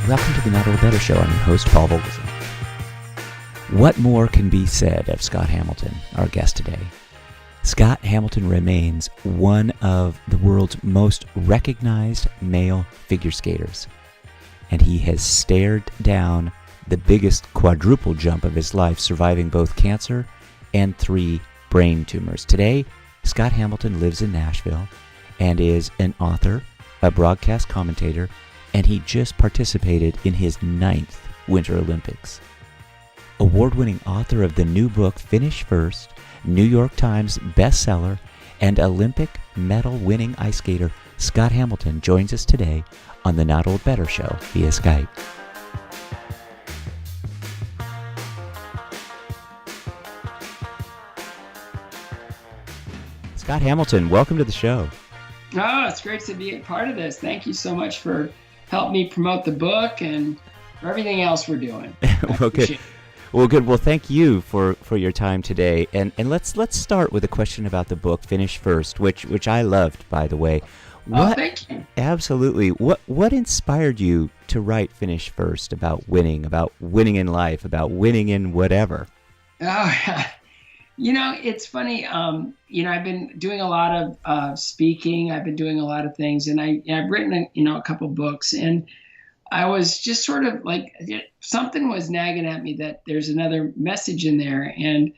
Welcome to the Not a Little Better Show. I'm your host, Paul Vogelson. What more can be said of Scott Hamilton, our guest today? Scott Hamilton remains one of the world's most recognized male figure skaters, and he has stared down the biggest quadruple jump of his life, surviving both cancer and 3 brain tumors. Today, Scott Hamilton lives in Nashville and is an author, a broadcast commentator, and he just participated in his 9th Winter Olympics. Award-winning author of the new book, Finish First, New York Times bestseller, and Olympic medal-winning ice skater Scott Hamilton joins us today on the Not Old Better Show via Skype. Scott Hamilton, welcome to the show. Oh, it's great to be a part of this. Thank you so much for helping me promote the book and for everything else we're doing. Well, good. Well, thank you for your time today. And let's start with a question about the book, Finish First, which I loved, by the way. Thank you. Absolutely. What inspired you to write Finish First, about winning in life, about winning in whatever? Oh, it's funny. I've been doing a lot of speaking. I've been doing a lot of things, and I've written a couple books, and I was just sort of like, something was nagging at me that there's another message in there. And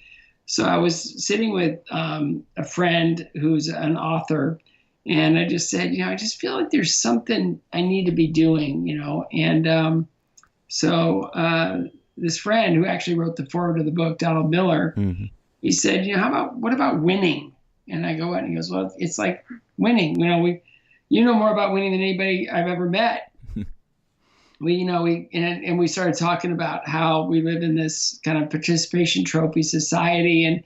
so I was sitting with a friend who's an author, and I just said, I just feel like there's something I need to be doing, And so this friend who actually wrote the foreword of the book, Donald Miller, mm-hmm. He said, what about winning? And I go, and he goes, well, it's like winning. You know more about winning than anybody I've ever met. We started talking about how we live in this kind of participation trophy society, and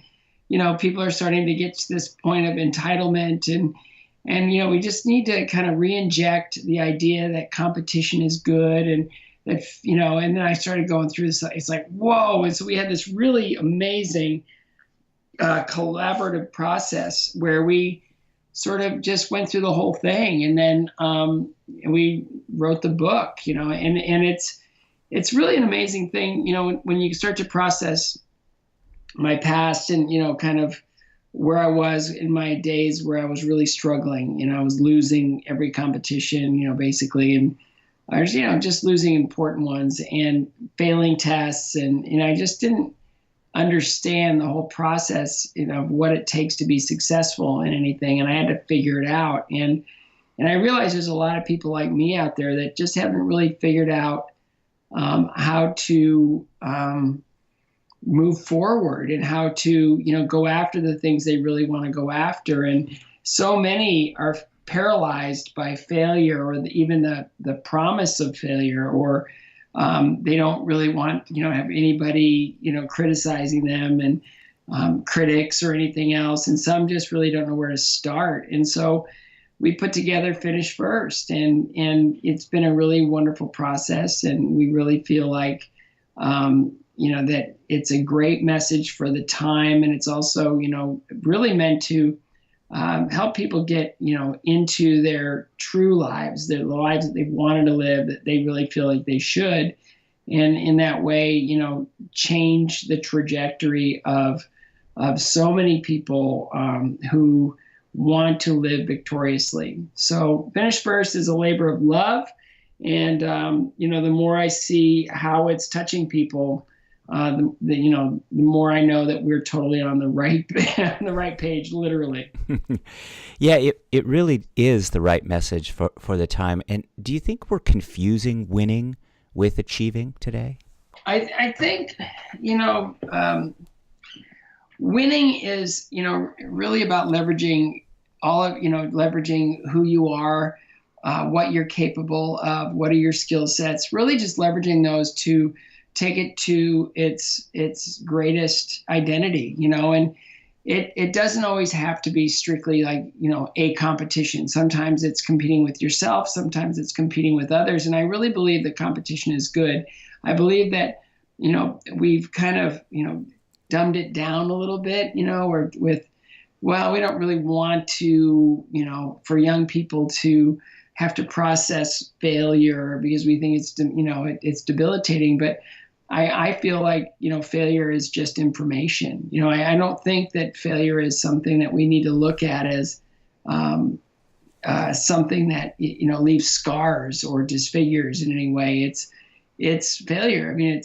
people are starting to get to this point of entitlement, and we just need to kind of re-inject the idea that competition is good, and that and then I started going through this. It's like, whoa! And so we had this really amazing collaborative process where we sort of just went through the whole thing, and then we wrote the book, and it's really an amazing thing, when you start to process my past and, kind of where I was in my days where I was really struggling, I was losing every competition, basically, and I was, just losing important ones and failing tests, and I just didn't understand the whole process, of what it takes to be successful in anything. And I had to figure it out. And I realized there's a lot of people like me out there that just haven't really figured out how to move forward and how to, go after the things they really want to go after. And so many are paralyzed by failure, or even the promise of failure, or they don't really want, have anybody, criticizing them, and critics or anything else. And some just really don't know where to start. And so we put together Finish First, and it's been a really wonderful process. And we really feel like, that it's a great message for the time. And it's also, really meant to help people get, into their true lives, their lives that they've wanted to live, that they really feel like they should. And in that way, change the trajectory of so many people who want to live victoriously. So Finish First is a labor of love. And, the more I see how it's touching people, the more I know that we're totally on the right page, literally. Yeah, it really is the right message for the time. And do you think we're confusing winning with achieving today? I think, winning is, really about leveraging leveraging who you are, what you're capable of, what are your skill sets, really just leveraging those to take it to its greatest identity, and it doesn't always have to be strictly like, a competition. Sometimes it's competing with yourself, sometimes it's competing with others. And I really believe that competition is good. I believe that, we've kind of, dumbed it down a little bit, or we don't really want to, for young people to have to process failure because we think it's, it's debilitating. But I feel like, failure is just information. I don't think that failure is something that we need to look at as something that, leaves scars or disfigures in any way. It's failure. I mean,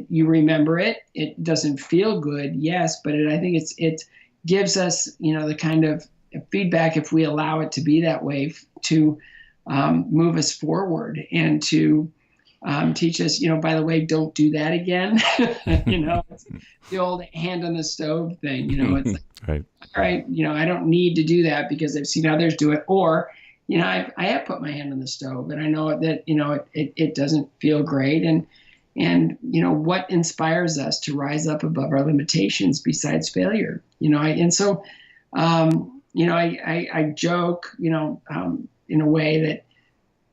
you remember it. It doesn't feel good, yes, but I think it gives us, the kind of feedback, if we allow it to be that way, to move us forward and to teach us, by the way, don't do that again. It's the old hand on the stove thing. It's like, Right. all right, I don't need to do that because I've seen others do it. Or, I have put my hand on the stove and I know that, it doesn't feel great. And what inspires us to rise up above our limitations besides failure? I joke, in a way that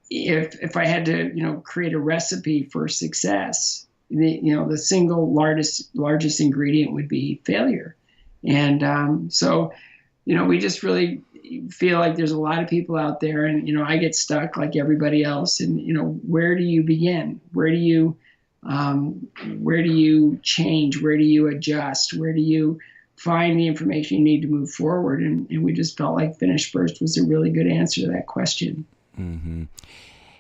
if I had to, create a recipe for success, the single largest ingredient would be failure. And so, we just really feel like there's a lot of people out there, and I get stuck like everybody else. And where do you begin? Where do you change? Where do you adjust? Where do you find the information you need to move forward? And we just felt like Finish First was a really good answer to that question. Mm-hmm.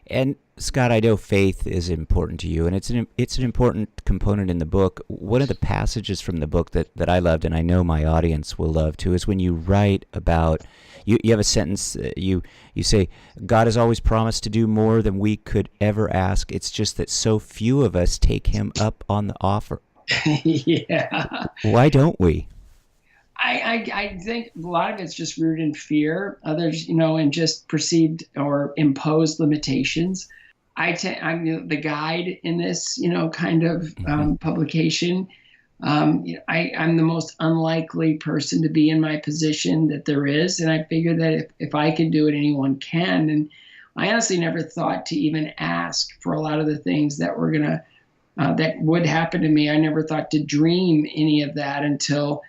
And Scott, I know faith is important to you, and it's an important component in the book. One of the passages from the book that I loved, and I know my audience will love too, is when you write about, you have a sentence, you say, God has always promised to do more than we could ever ask. It's just that so few of us take him up on the offer. Yeah. Why don't we? I think a lot of it's just rooted in fear. Others, in just perceived or imposed limitations. I'm the guide in this, kind of publication. I'm the most unlikely person to be in my position that there is, and I figure that if I can do it, anyone can. And I honestly never thought to even ask for a lot of the things that were that would happen to me. I never thought to dream any of that until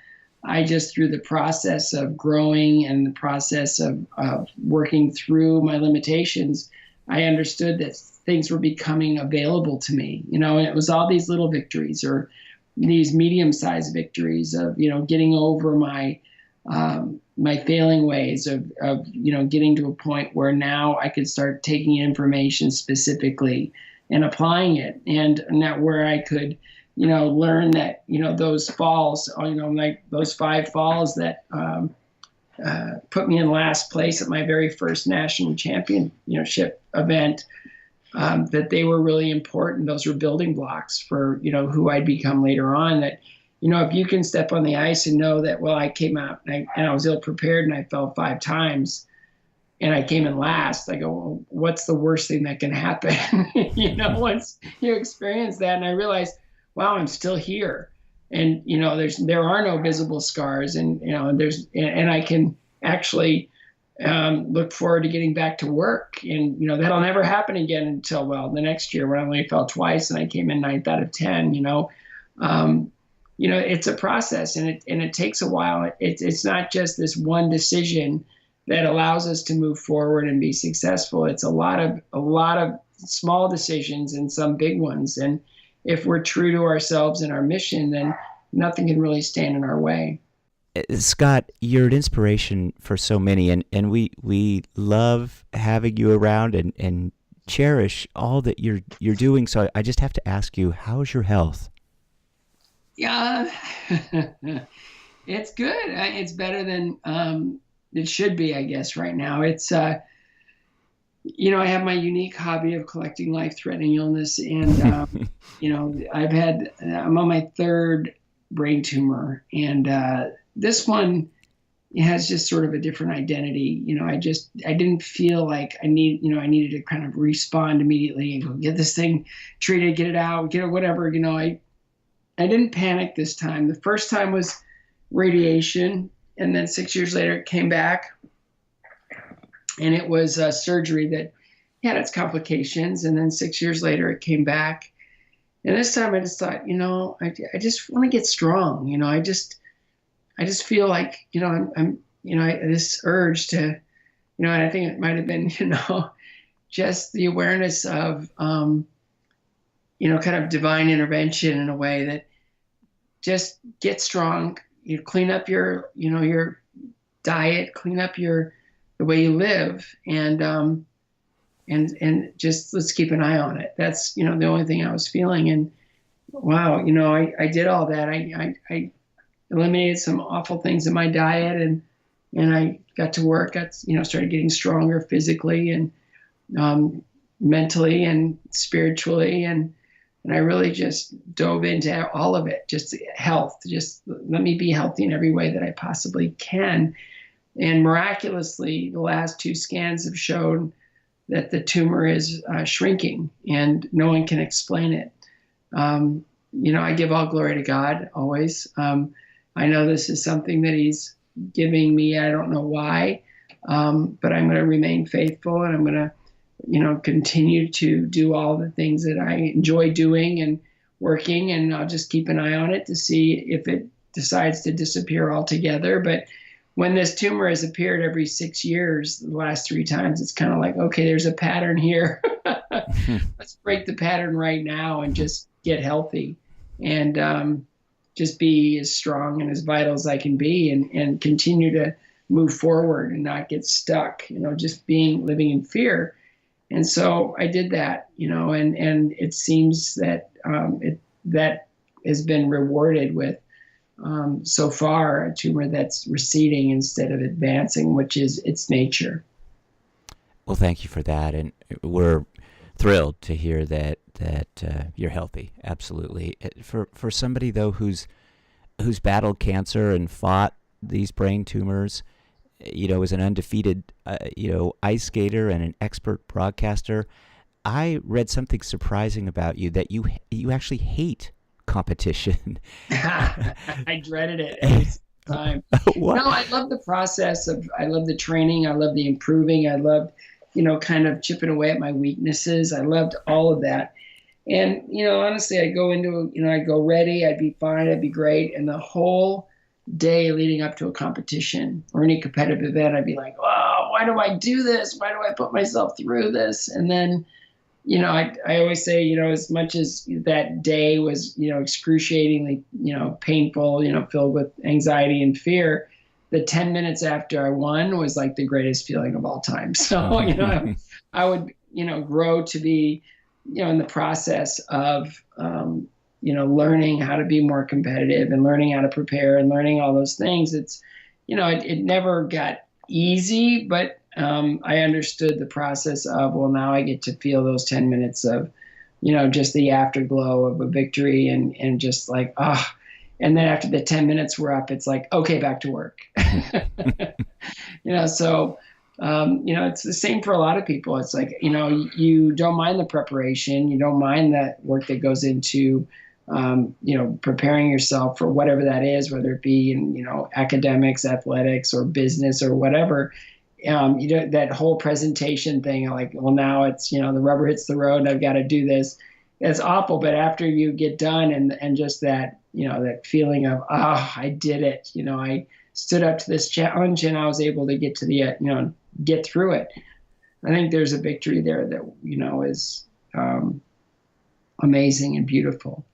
I just, through the process of growing and the process of working through my limitations, I understood that things were becoming available to me, and it was all these little victories or these medium-sized victories of, getting over my failing ways of, getting to a point where now I could start taking information specifically and applying it, and not where I could, learn that, those falls, like those 5 falls that put me in last place at my very first national championship event, that they were really important. Those were building blocks for, who I'd become later on. That, if you can step on the ice and know that, well, I came out and I was ill prepared and I fell 5 times and I came in last, I go, well, what's the worst thing that can happen? Once you experience that, and I realized, wow, I'm still here. And, there are no visible scars, and, and I can actually look forward to getting back to work. And, that'll never happen again until, the next year when I only fell twice and I came in 9th out of 10, it's a process, and it takes a while. It's not just this one decision that allows us to move forward and be successful. It's a lot of small decisions and some big ones. And if we're true to ourselves and our mission, then nothing can really stand in our way. Scott, you're an inspiration for so many, and we love having you around and cherish all that you're doing. So I just have to ask you, how's your health? Yeah, it's good. It's better than it should be, I guess, right now. It's I have my unique hobby of collecting life-threatening illness, and I'm on my 3rd brain tumor, and this one has just sort of a different identity. I didn't feel like I needed to kind of respond immediately and go get this thing treated, get it out, get it, whatever. I didn't panic this time. The first time was radiation, and then 6 years later it came back. And it was surgery that had its complications. And then 6 years later, it came back. And this time I just thought, I just want to get strong. I just feel like, I'm this urge to, and I think it might have been, just the awareness of, kind of divine intervention in a way that just get strong, clean up your diet, clean up the way you live, and just let's keep an eye on it. That's, the only thing I was feeling. And wow, I did all that. I eliminated some awful things in my diet, and I got to work, started getting stronger physically and mentally and spiritually. And I really just dove into all of it, just health, just let me be healthy in every way that I possibly can. And miraculously, the last 2 scans have shown that the tumor is shrinking, and no one can explain it. I give all glory to God always. I know this is something that He's giving me. I don't know why, but I'm going to remain faithful, and I'm going to, continue to do all the things that I enjoy doing and working, and I'll just keep an eye on it to see if it decides to disappear altogether. But when this tumor has appeared every 6 years, the last 3 times, it's kind of like, okay, there's a pattern here. Let's break the pattern right now and just get healthy, and just be as strong and as vital as I can be, and continue to move forward and not get stuck, just living in fear. And so I did that, and it seems that that has been rewarded with, so far, a tumor that's receding instead of advancing, which is its nature. Well, thank you for that, and we're thrilled to hear that you're healthy. Absolutely. For somebody though who's battled cancer and fought these brain tumors, as an undefeated ice skater and an expert broadcaster, I read something surprising about you, that you actually hate competition. I dreaded it every time. No, I love the process I love the training. I love the improving. I loved, kind of chipping away at my weaknesses. I loved all of that. And, honestly, I go into, I'd go ready, I'd be fine, I'd be great. And the whole day leading up to a competition or any competitive event, I'd be like, oh, why do I do this? Why do I put myself through this? And then, I always say, as much as that day was, excruciatingly, painful, filled with anxiety and fear, the 10 minutes after I won was like the greatest feeling of all time. So, I would, grow to be, in the process of, learning how to be more competitive and learning how to prepare and learning all those things. It's, it never got easy, but I understood the process of, well, now I get to feel those 10 minutes of, just the afterglow of a victory, and just like, and then after the 10 minutes were up, it's like, okay, back to work. So, it's the same for a lot of people. It's like, you don't mind the preparation. You don't mind that work that goes into, preparing yourself for whatever that is, whether it be in, academics, athletics, or business, or whatever. That whole presentation thing, like, well, now it's, the rubber hits the road and I've got to do this. It's awful. But after you get done, and just that, that feeling of, I did it, I stood up to this challenge and I was able to get to the, get through it. I think there's a victory there that, is amazing and beautiful.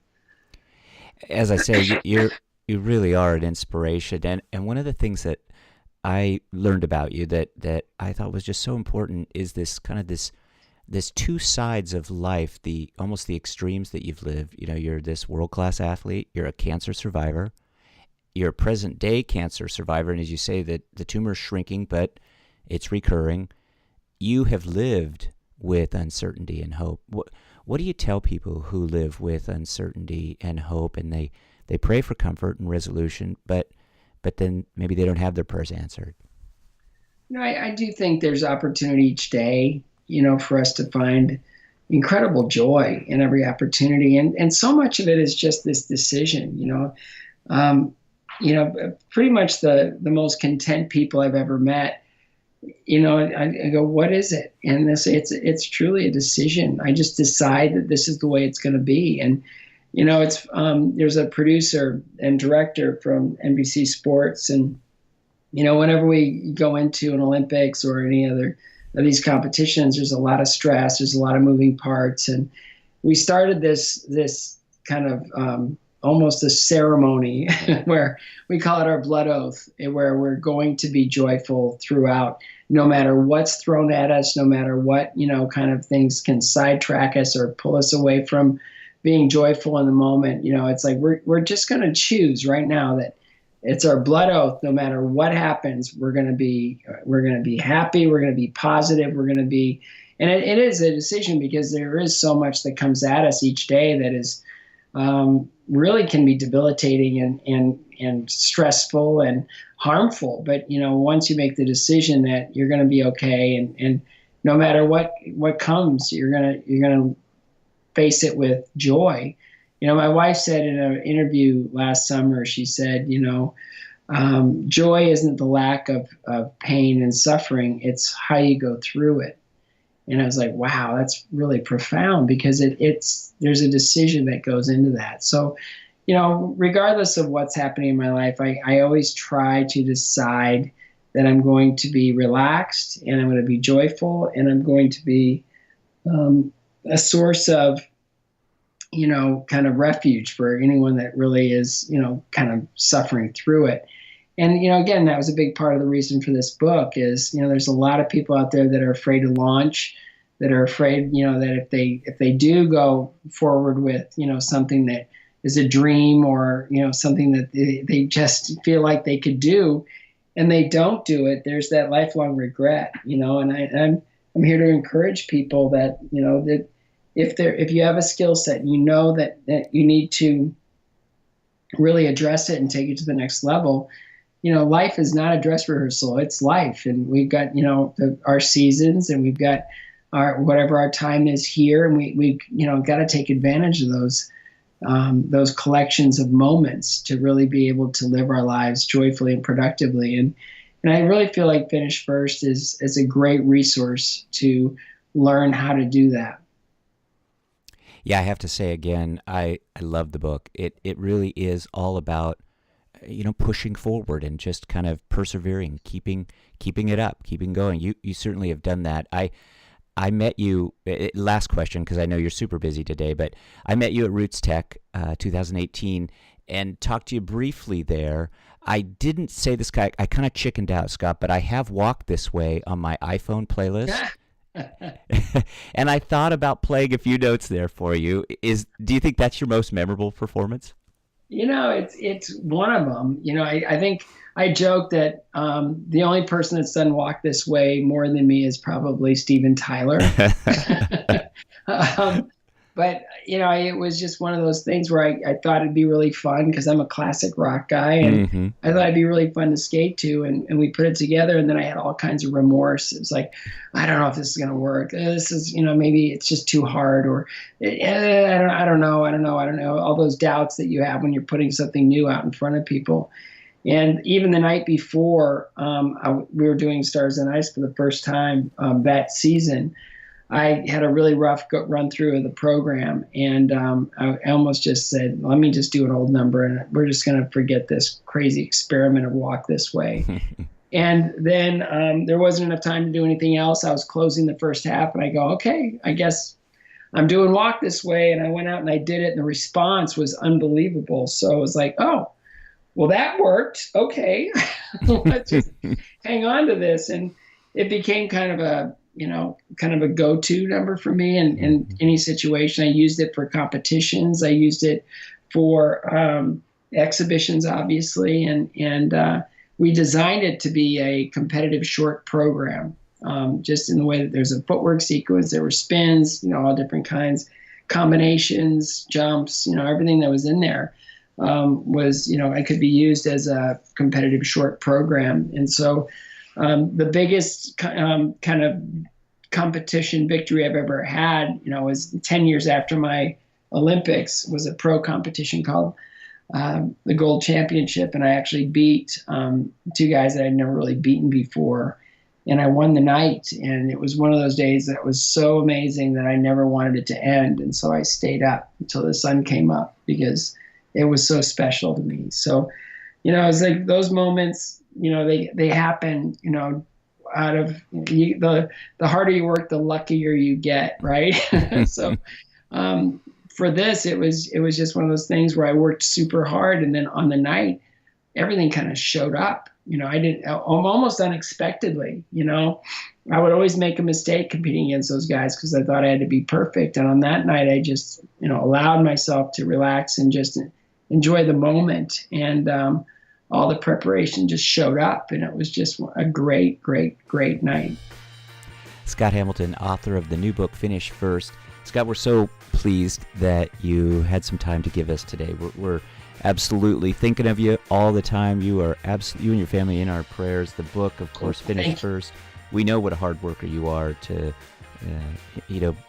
As I say, you really are an inspiration. And one of the things that I learned about you that I thought was just so important is this kind of this 2 sides of life, almost the extremes that you've lived. You're this world-class athlete, you're a cancer survivor, you're a present-day cancer survivor, and as you say, that the tumor's shrinking, but it's recurring. You have lived with uncertainty and hope. What do you tell people who live with uncertainty and hope, and they pray for comfort and resolution, but then maybe they don't have their prayers answered? I do think there's opportunity each day, for us to find incredible joy in every opportunity. And so much of it is just this decision, pretty much the most content people I've ever met, I go, what is it? And they say, it's truly a decision. I just decide that this is the way it's going to be. And, it's, there's a producer and director from NBC Sports. And, whenever we go into an Olympics or any other these competitions, there's a lot of stress, there's a lot of moving parts. And we started this kind of almost a ceremony where we call it our blood oath, where we're going to be joyful throughout, no matter what's thrown at us, no matter what, kind of things can sidetrack us or pull us away from being joyful in the moment. It's like we're just going to choose right now that it's our blood oath. No matter what happens, we're going to be happy. We're going to be positive. We're going to be, and it is a decision, because there is so much that comes at us each day that is really can be debilitating and stressful and harmful. But once you make the decision that you're going to be okay, and no matter what comes, you're gonna face it with joy. My wife said in an interview last summer, she said, joy isn't the lack of pain and suffering, it's how you go through it. And I was like, wow, that's really profound, because there's a decision that goes into that. So, regardless of what's happening in my life, I always try to decide that I'm going to be relaxed, and I'm going to be joyful, and I'm going to be a source of, kind of refuge for anyone that really is, kind of suffering through it. And, again, that was a big part of the reason for this book is, there's a lot of people out there that are afraid to launch, that are afraid, that if they do go forward with, something that is a dream, or, something that they just feel like they could do, and they don't do it, there's that lifelong regret, and I'm here to encourage people that, that if you have a skill set, that you need to really address it and take it to the next level. Life is not a dress rehearsal, it's life. And we've got, our seasons, and we've got whatever our time is here. And we got to take advantage of those collections of moments to really be able to live our lives joyfully and productively. And I really feel like Finish First is a great resource to learn how to do that. Yeah, I have to say again, I love the book. It really is all about, pushing forward and just kind of persevering, keeping it up, keeping going. You certainly have done that. I met you, last question, because I know you're super busy today, but I met you at Roots Tech 2018 and talked to you briefly there. I didn't say this guy, I kind of chickened out, Scott, but I have Walk This Way on my iPhone playlist. And I thought about playing a few notes there for you. Do you think that's your most memorable performance? It's one of them. I think I joke that the only person that's done Walk This Way more than me is probably Steven Tyler. But, it was just one of those things where I thought it'd be really fun, because I'm a classic rock guy, and I thought it'd be really fun to skate to. And we put it together, and then I had all kinds of remorse. It's like, I don't know if this is going to work. This is, maybe it's just too hard, or I don't know. All those doubts that you have when you're putting something new out in front of people. And even the night before, we were doing Stars on Ice for the first time that season. I had a really rough run through of the program, and I almost just said, let me just do an old number, and we're just going to forget this crazy experiment of Walk This Way. And then there wasn't enough time to do anything else. I was closing the first half, and I go, okay, I guess I'm doing Walk This Way. And I went out and I did it, and the response was unbelievable. So I was like, oh, well, that worked. Okay, let's just hang on to this. And it became kind of a go-to number for me in any situation. I used it for competitions. I used it for exhibitions, obviously. And we designed it to be a competitive short program, just in the way that there's a footwork sequence. There were spins, all different kinds, combinations, jumps, everything that was in there was, it could be used as a competitive short program. And so the biggest kind of competition victory I've ever had, was 10 years after my Olympics, was a pro competition called the Gold Championship. And I actually beat two guys that I'd never really beaten before. And I won the night. And it was one of those days that was so amazing that I never wanted it to end. And so I stayed up until the sun came up, because it was so special to me. So, it's like those moments, they happen, out of the harder you work, the luckier you get, right? So for this, it was just one of those things where I worked super hard, and then on the night, everything kind of showed up. I didn't almost unexpectedly. I would always make a mistake competing against those guys because I thought I had to be perfect. And on that night, I just allowed myself to relax and just enjoy the moment. And all the preparation just showed up, and it was just a great, great, great night. Scott Hamilton, author of the new book, Finish First. Scott, we're so pleased that you had some time to give us today. We're absolutely thinking of you all the time. You are you and your family in our prayers. The book, of course, Finish First. We know what a hard worker you are to,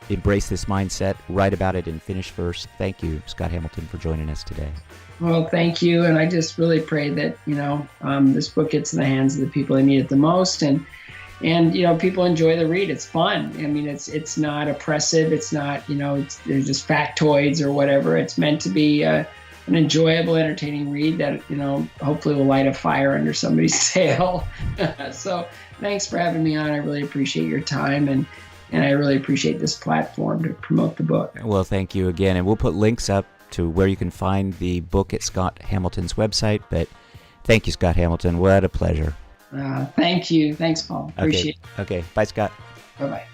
embrace this mindset, write about it, and finish first. Thank you, Scott Hamilton, for joining us today. Well, thank you, and I just really pray that this book gets in the hands of the people that need it the most, and people enjoy the read. It's fun. I mean, it's not oppressive. It's not they're just factoids or whatever. It's meant to be an enjoyable, entertaining read that hopefully will light a fire under somebody's sail. So thanks for having me on. I really appreciate your time, and I really appreciate this platform to promote the book. Well, thank you again, and we'll put links up to where you can find the book at Scott Hamilton's website. But thank you, Scott Hamilton. What a pleasure. Thank you. Thanks, Paul. Appreciate it. Okay. Bye, Scott. Bye-bye.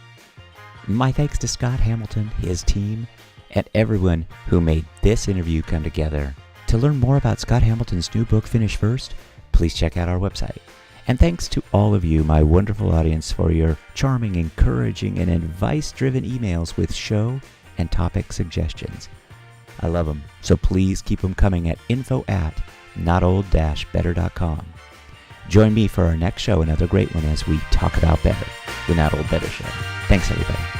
My thanks to Scott Hamilton, his team, and everyone who made this interview come together. To learn more about Scott Hamilton's new book, Finish First, please check out our website. And thanks to all of you, my wonderful audience, for your charming, encouraging, and advice-driven emails with show and topic suggestions. I love them, so please keep them coming at info@notold-better.com. Join me for our next show, another great one, as we talk about better, the Not Old Better Show. Thanks, everybody.